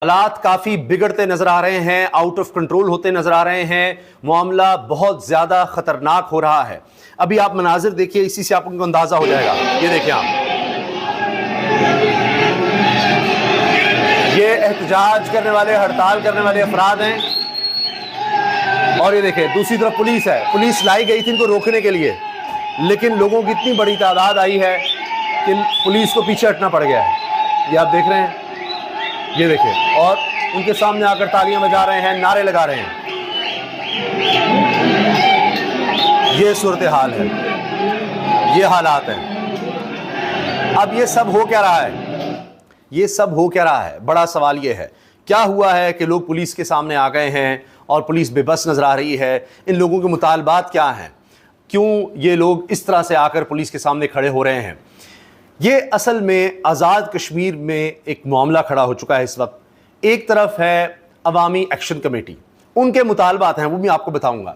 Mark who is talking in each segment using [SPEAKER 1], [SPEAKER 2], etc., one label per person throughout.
[SPEAKER 1] हालात काफी बिगड़ते नजर आ रहे हैं, आउट ऑफ कंट्रोल होते नजर आ रहे हैं, मामला बहुत ज्यादा खतरनाक हो रहा है। अभी आप मनाजिर देखिए, इसी से आपको अंदाजा हो जाएगा। ये देखिए आप, ये एहतजाज करने वाले, हड़ताल करने वाले अफराद हैं, और ये देखिए दूसरी तरफ पुलिस है। पुलिस लाई गई थी इनको रोकने के लिए, लेकिन लोगों की इतनी बड़ी तादाद आई है कि पुलिस को पीछे हटना पड़ गया है। ये आप देख रहे हैं, ये देखिए, और उनके सामने आकर तालियां बजा रहे हैं, नारे लगा रहे हैं। ये सूरत हाल है, ये हालात हैं। अब ये सब हो क्या रहा है? ये सब हो क्या रहा है? बड़ा सवाल ये है, क्या हुआ है कि लोग पुलिस के सामने आ गए हैं और पुलिस बेबस नजर आ रही है? इन लोगों के मुतालबात क्या हैं? क्यों ये लोग इस तरह से आकर पुलिस के सामने खड़े हो रहे हैं? ये असल में आज़ाद कश्मीर में एक मामला खड़ा हो चुका है इस वक्त। एक तरफ है अवामी एक्शन कमेटी, उनके मुतालबात हैं, वो भी आपको बताऊंगा।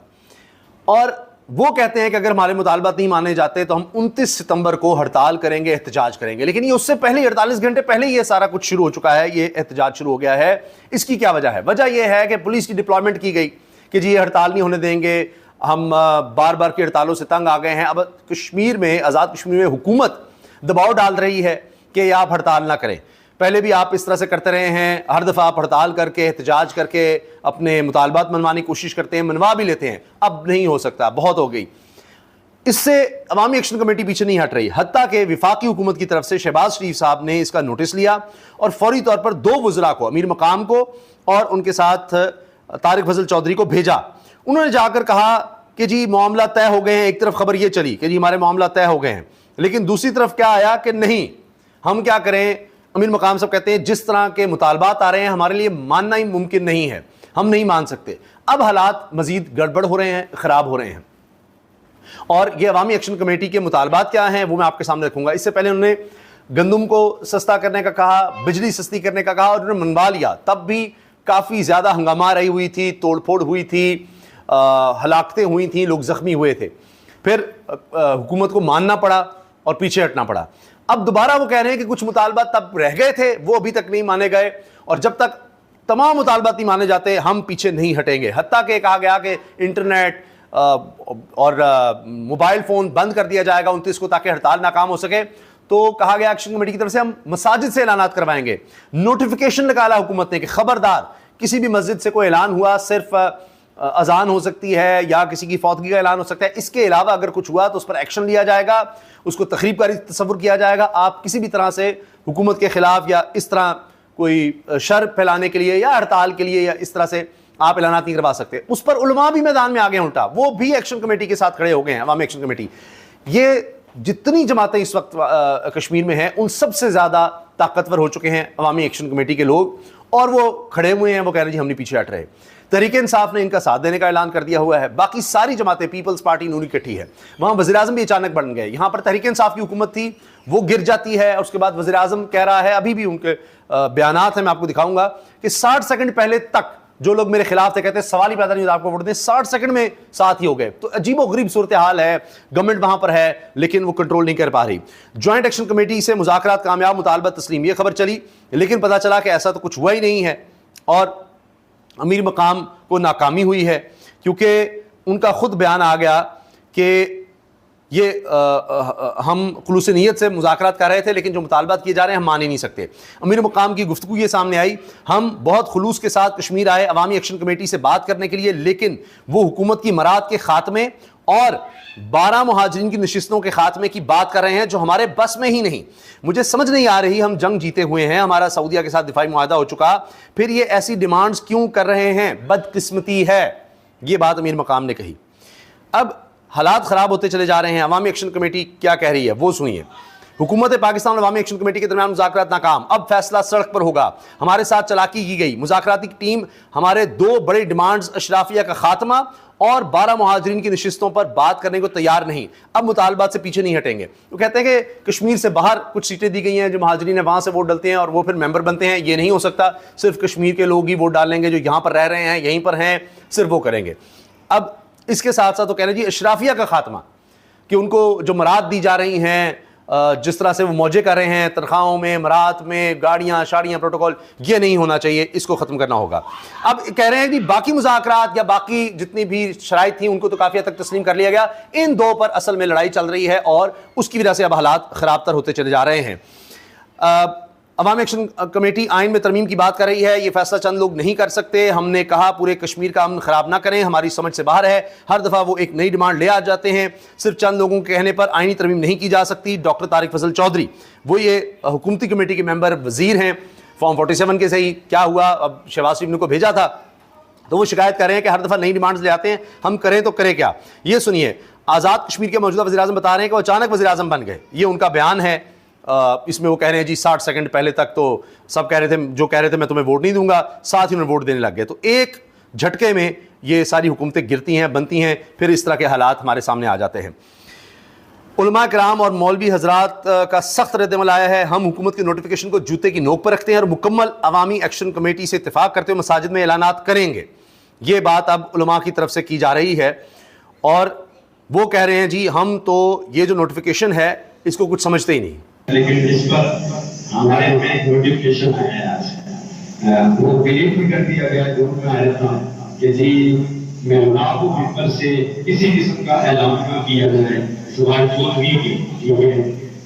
[SPEAKER 1] और वो कहते हैं कि अगर हमारे मुतालबात नहीं माने जाते तो हम 29 सितंबर को हड़ताल करेंगे, एहतजाज करेंगे। लेकिन ये उससे पहले 48 घंटे पहले ये सारा कुछ शुरू हो चुका है, ये एहतजाज शुरू हो गया है। इसकी क्या वजह है? वजह यह है कि पुलिस की डिप्लॉयमेंट की गई कि जी ये हड़ताल नहीं होने देंगे, हम बार बार की हड़तालों से तंग आ गए हैं। अब कश्मीर में, आज़ाद कश्मीर में हुकूमत दबाव डाल रही है कि आप हड़ताल ना करें। पहले भी आप इस तरह से करते रहे हैं, हर दफ़ा आप हड़ताल करके, एहतजाज करके अपने मुतालबात मनवाने की कोशिश करते हैं, मनवा भी लेते हैं। अब नहीं हो सकता, बहुत हो गई। इससे अवामी एक्शन कमेटी पीछे नहीं हट रही। हत्ता के विफाकी हुकूमत की तरफ से शहबाज शरीफ साहब ने इसका नोटिस लिया और फौरी तौर पर 2 वज़रा को, अमीर मकाम को और उनके साथ तारिक फजल चौधरी को भेजा। उन्होंने जाकर कहा कि जी मामला तय हो गए हैं। एक तरफ खबर यह चली कि जी हमारे मामला तय हो गए हैं, लेकिन दूसरी तरफ क्या आया कि नहीं, हम क्या करें? अमीर मकाम साहब कहते हैं जिस तरह के मुतालबात आ रहे हैं हमारे लिए मानना ही मुमकिन नहीं है, हम नहीं मान सकते। अब हालात मजीद गड़बड़ हो रहे हैं, खराब हो रहे हैं। और ये अवामी एक्शन कमेटी के मुतालबात क्या हैं वो मैं आपके सामने रखूंगा। इससे पहले उन्होंने गंदुम को सस्ता करने का कहा, बिजली सस्ती करने का कहा, और उन्होंने मनवा लिया। तब भी काफ़ी ज़्यादा हंगामा रही हुई थी, तोड़फोड़ हुई थी, हलाकतें हुई थी, लोग ज़ख्मी हुए थे। फिर हुकूमत को मानना पड़ा और पीछे हटना पड़ा। अब दोबारा वो कह रहे हैं कि कुछ मुतालबात तब रह गए थे, वो अभी तक नहीं माने गए, और जब तक तमाम मुतालबात नहीं माने जाते हम पीछे नहीं हटेंगे। हत्ता के कहा गया कि इंटरनेट और मोबाइल फ़ोन बंद कर दिया जाएगा 29 को, ताकि हड़ताल नाकाम हो सके। तो कहा गया एक्शन कमेटी की तरफ से हम मसाजिद से ऐलानात करवाएंगे। नोटिफिकेशन निकाला हुकूमत ने कि खबरदार, किसी भी मस्जिद से कोई ऐलान हुआ सिर्फ अजान हो सकती है या किसी की फौतगी का ऐलान हो सकता है, इसके अलावा अगर कुछ हुआ तो उस पर एक्शन लिया जाएगा, उसको तखरीबकारी तस्वुर किया जाएगा। आप किसी भी तरह से हुकूमत के खिलाफ या इस तरह कोई शर फैलाने के लिए या हड़ताल के लिए या इस तरह से आप ऐलानात नहीं करवा सकते। उस पर उलमा भी मैदान में आ गए, उल्टा वो भी एक्शन कमेटी के साथ खड़े हो गए हैं। अवामी एक्शन कमेटी, ये जितनी जमातें इस वक्त कश्मीर में हैं उन सबसे ज़्यादा ताकतवर हो चुके हैं अवामी एक्शन कमेटी के लोग, और वो खड़े हुए हैं। वो कह रहे हैं जी हम नहीं पीछे हट रहे। तहरीक इंसाफ ने इनका साथ देने का ऐलान कर दिया हुआ है। बाकी सारी जमातें, पीपल्स पार्टी नूनी इकट्ठी है। वहां वज़ीर आज़म भी अचानक बन गए। यहां पर तहरीक इंसाफ की हुकूमत थी, वो गिर जाती है। उसके बाद वज़ीर आज़म कह रहा है, अभी भी उनके बयानात हैं, मैं आपको दिखाऊंगा, कि 60 सेकंड पहले तक जो लोग मेरे खिलाफ थे कहते हैं सवाल ही पैदा नहीं होता आपको वोट दें, 60 सेकंड में साथ ही हो गए। तो अजीबो गरीब सूरत हाल है। गवर्नमेंट वहां पर है लेकिन वो कंट्रोल नहीं कर पा रही। ज्वाइंट एक्शन कमेटी से मुज़ाकरात कामयाब, मुतालबा तस्लीम, ये खबर चली, लेकिन पता चला कि ऐसा तो कुछ हुआ ही नहीं है और अमीर मकाम को नाकामी हुई है, क्योंकि उनका खुद बयान आ गया कि ये हम खुलूस नीयत से मुज़ाकरात कर रहे थे, लेकिन जो मुतालबात किए जा रहे हैं हम मान ही नहीं सकते। अमीर मकाम की गुफ्तगू ये सामने आई, हम बहुत खुलूस के साथ कश्मीर आए अवामी एक्शन कमेटी से बात करने के लिए, लेकिन वो हुकूमत की मराद के खात्मे और 12 मुहाजिरीन की नशिस्तों के खात्मे की बात कर रहे हैं, जो हमारे बस में ही नहीं। मुझे समझ नहीं आ रही, हम जंग जीते हुए हैं, हमारा सऊदिया के साथ दिफाई मुआहदा हो चुका, फिर ये ऐसी डिमांड्स क्यों कर रहे हैं? बदकिस्मती है। ये बात अमीर मकाम ने कही। अब हालात ख़राब होते चले जा रहे हैं। अवामी एक्शन कमेटी क्या कह रही है वो सुनिए। हुकूमत पाकिस्तान और अवामी एक्शन कमेटी के दरमियान मुज़ाकरात नाकाम, अब फैसला सड़क पर होगा। हमारे साथ चलाकी की गई। मुज़ाकराती टीम हमारे 2 बड़ी डिमांड्स, अशराफिया का खात्मा और 12 मुहाजिरीन की नशिस्तों पर बात करने को तैयार नहीं। अब मुतालबात से पीछे नहीं हटेंगे। वो कहते हैं कि कश्मीर से बाहर कुछ सीटें दी गई हैं, जो मुहाजिरीन है वहाँ से वोट डालते हैं और वो फिर मेंबर बनते हैं। ये नहीं हो सकता, सिर्फ कश्मीर के लोग ही वोट डालेंगे, जो यहाँ पर रह रहे हैं, यहीं पर हैं, सिर्फ वो करेंगे। अब इसके साथ साथ वो कह रहे हैं जी अशराफिया का खात्मा, कि उनको जो मराद दी जा रही हैं जिस तरह से वो मौजे कर रहे हैं तनख्वाहों में, मरात में, गाड़ियाँ शाड़ियाँ, प्रोटोकॉल, ये नहीं होना चाहिए, इसको ख़त्म करना होगा। अब कह रहे हैं कि बाकी मुज़ाकरात या बाकी जितनी भी शराइत थी उनको तो काफ़ी हद तक तस्लीम कर लिया गया, इन दो पर असल में लड़ाई चल रही है और उसकी वजह से अब हालात ख़राब तर होते चले जा रहे हैं। अवामी एक्शन कमेटी आइन में तरमीम की बात कर रही है। ये फैसला चंद लोग नहीं कर सकते। हमने कहा पूरे कश्मीर का अमन ख़राब ना करें, हमारी समझ से बाहर है। हर दफ़ा वो एक नई डिमांड ले आ जाते हैं। सिर्फ चंद लोगों के कहने पर आइनी तरमीम नहीं की जा सकती। डॉक्टर तारिक फजल चौधरी, वो ये हुकूमती कमेटी के मेंबर वज़ीर हैं, फॉर्म 47 के सही क्या हुआ, अब शहबाज शरीफ ने को भेजा था तो वो शिकायत कर रहे हैं कि हर दफ़ा नई डिमांड्स ले आते हैं, हम करें तो करें क्या। ये सुनिए, आज़ाद कश्मीर के मौजूदा वज़ीर आज़म बता रहे हैं कि वो अचानक वज़ीर आज़म बन गए। ये उनका बयान है। इसमें वो कह रहे हैं जी 60 सेकंड पहले तक तो सब कह रहे थे, जो कह रहे थे मैं तुम्हें वोट नहीं दूंगा, साथ ही उन्होंने वोट देने लग गए। तो एक झटके में ये सारी हुकूमतें गिरती हैं, बनती हैं, फिर इस तरह के हालात हमारे सामने आ जाते हैं। उलमा कराम और मौलवी हजरात का सख्त रद्द-ए-अमल आया है। हम हुकूमत के नोटिफिकेशन को जूते की नोक पर रखते हैं और मुकम्मल अवामी एक्शन कमेटी से इत्तेफाक करते हुए मसाजिद में ऐलानात करेंगे। ये बात अब उलमा की तरफ से की जा रही है और वो कह रहे हैं जी हम तो ये जो नोटिफिकेशन है इसको कुछ समझते ही नहीं,
[SPEAKER 2] लेकिन इस पर हमारे में नोटिफिकेशन आया आज, वो बिलीव भी कर दिया गया ग्रुप में आया था कि जी मैं नाबू पेपर से किसी किस्म का ऐलान न किया जाए सुबह 14 की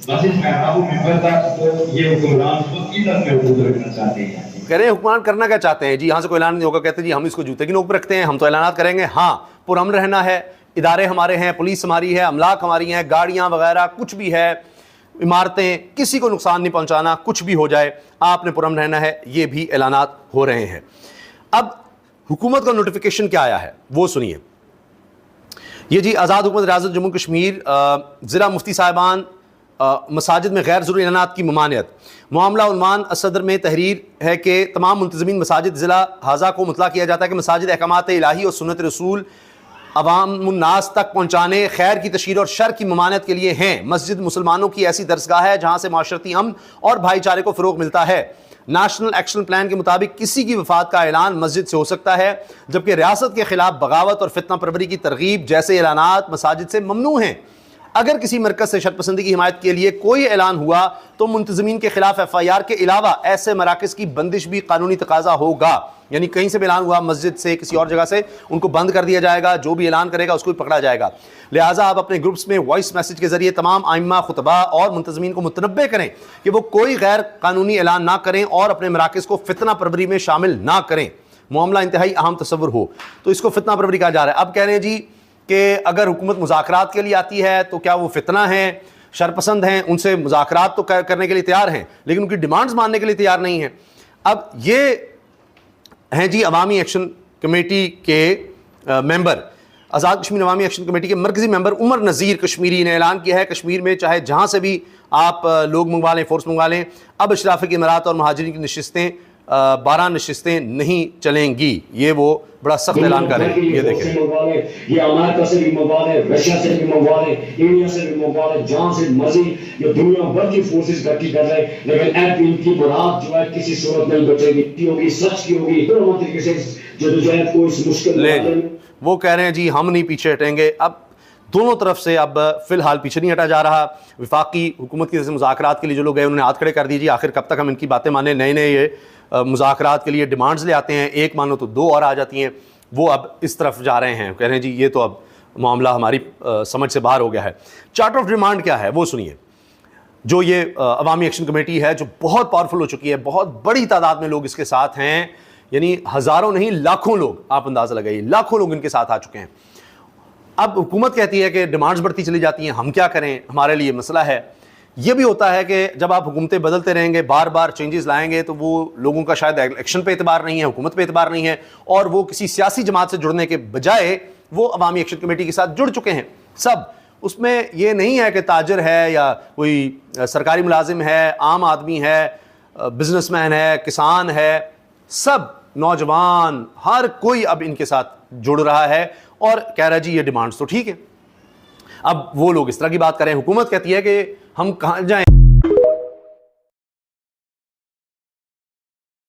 [SPEAKER 2] बस इस नाबू पेपर तक तो ये हुक्मरान खुद की तरफ महफूज रखना चाहते हैं।
[SPEAKER 1] कह रहे हैं हुक्मरान करना क्या चाहते हैं जी, यहाँ से कोई ऐलान नहीं होगा, कहते हैं जी हम इसको जूते की नोक पर रखते हैं, हम तो ऐलानात करेंगे। हाँ, पुरअमन रहना है, इदारे हमारे हैं, पुलिस हमारी है, अमलाक हमारी हैं, गाड़ियाँ वगैरह कुछ भी है, इमारतें, किसी को नुकसान नहीं पहुंचाना, कुछ भी हो जाए आपने पुरअमन रहना है, ये भी ऐलानात हो रहे हैं। अब हुकूमत का नोटिफिकेशन क्या आया है वो सुनिए। ये जी आज़ाद हुकूमत रियासत जम्मू कश्मीर ज़िला मुफ्ती साहिबान मसाजिद में गैर ज़रूरी ऐलानात की ममानियत। मामला उन्वान असदर में तहरीर है कि तमाम मुंतज़मीन मसाजिद ज़िला हाजा को मुतला किया जाता है कि मसाजिद अहकामात इलाही और सुन्नत रसूल अवामुन्नास तक पहुँचाने, खैर की तशहीर और शर की ममानियत के लिए हैं। मस्जिद मुसलमानों की ऐसी दरसगाह है जहाँ से माशरती अमन और भाईचारे को फ़रोग़ मिलता है। नेशनल एक्शन प्लान के मुताबिक किसी की वफात का ऐलान मस्जिद से हो सकता है, जबकि रियासत के खिलाफ बगावत और फितना परवरी की तरगीब जैसे ऐलानात मसाजिद से ममनू हैं। अगर किसी मरकज़ से शरपसंदी की हिमायत के लिए कोई ऐलान हुआ तो मुंतज़मीन के खिलाफ FIR के अलावा ऐसे मराकज़ की बंदिश भी कानूनी तकाजा होगा। यानी कहीं से भी ऐलान हुआ, मस्जिद से, किसी और जगह से, उनको बंद कर दिया जाएगा, जो भी ऐलान करेगा उसको भी पकड़ा जाएगा। लिहाजा आप अपने ग्रुप्स में वॉइस मैसेज के जरिए तमाम आइम्मा, खुतबा और मुंतज़मीन को मुतनब्बे करें कि वो कोई गैर कानूनी ऐलान ना करें और अपने मराकज़ को फितना परवरी में शामिल ना करें। मामला इंतहाई अहम तस्वुर हो तो इसको फितना परवरी कहा जा रहा है। अब कह रहे हैं जी कि अगर हुकूमत मुज़ाकरात के लिए आती है तो क्या वो फितना है, शरपसंद हैं, उनसे मुज़ाकरात तो करने के लिए तैयार हैं लेकिन उनकी डिमांड्स मानने के लिए तैयार नहीं हैं। अब ये हैं जी अवामी एक्शन कमेटी के मेंबर, आज़ाद कश्मीर अवामी एक्शन कमेटी के मरकज़ी मेंबर उमर नज़ीर कश्मीरी ने ऐलान किया है कश्मीर में चाहे जहाँ से भी आप लोग मंगवा लें, फोर्स मंगवा लें, अब अशराफ़ के इमारात और महाजिरीन की नशिस्तें 12 नशिस्तें नहीं चलेंगी। ये वो बड़ा सख्त ऐलान कर रहे हैं। ये देखें,
[SPEAKER 3] ये अमेरिका से भी मंगवा ले, रशिया से भी मंगवा ले, इंडिया से भी मंगवा ले, जहां से मर्जी ये दुनिया भर की फोर्सेस इकट्ठी कर रहे हैं, लेकिन अब इनकी मुराद जो है किसी सूरत नहीं बचेगी, की होगी, सच की होगी। दोनों तरीके से जदोजहद को इस मुश्किल
[SPEAKER 1] वो कह रहे हैं जी हम नहीं पीछे हटेंगे। अब दोनों तरफ से अब फिलहाल पीछे नहीं हटा जा रहा। वफाकी हुकूमत की जैसे मुज़ाकरात के लिए जो लोग गए उन्होंने हाथ खड़े कर दीजिए, आखिर कब तक हम इनकी बातें माने। नए नए ये मुज़ाकरात के लिए डिमांड्स ले आते हैं, एक मानो तो दो और आ जाती हैं। वो अब इस तरफ जा रहे हैं, कह रहे हैं जी ये तो अब मामला हमारी समझ से बाहर हो गया है। चार्ट ऑफ डिमांड क्या है वो सुनिए। जो ये अवामी एक्शन कमेटी है जो बहुत पावरफुल हो चुकी है, बहुत बड़ी तादाद में लोग इसके साथ हैं, यानी हज़ारों नहीं लाखों लोग, आप अंदाज़ा लगाइए, लाखों लोग इनके साथ आ चुके हैं। अब हुकूमत कहती है कि डिमांड्स बढ़ती चली जाती हैं, हम क्या करें, हमारे लिए मसला है। ये भी होता है कि जब आप हुकूमतें बदलते रहेंगे, बार बार चेंजेस लाएंगे, तो वो लोगों का शायद इलेक्शन पे एतबार नहीं है, हुकूमत पे एतबार नहीं है, और वो किसी सियासी जमात से जुड़ने के बजाय वो अवामी एक्शन कमेटी के साथ जुड़ चुके हैं सब। उसमें ये नहीं है कि ताजर है या कोई सरकारी मुलाजिम है, आम आदमी है, बिजनेसमैन है, किसान है, सब नौजवान, हर कोई अब इनके साथ जुड़ रहा है और कह रहा है जी ये डिमांड्स तो ठीक है। अब वो लोग इस तरह की बात करें, हुकूमत कहती है कि हम कहाँ जाएं।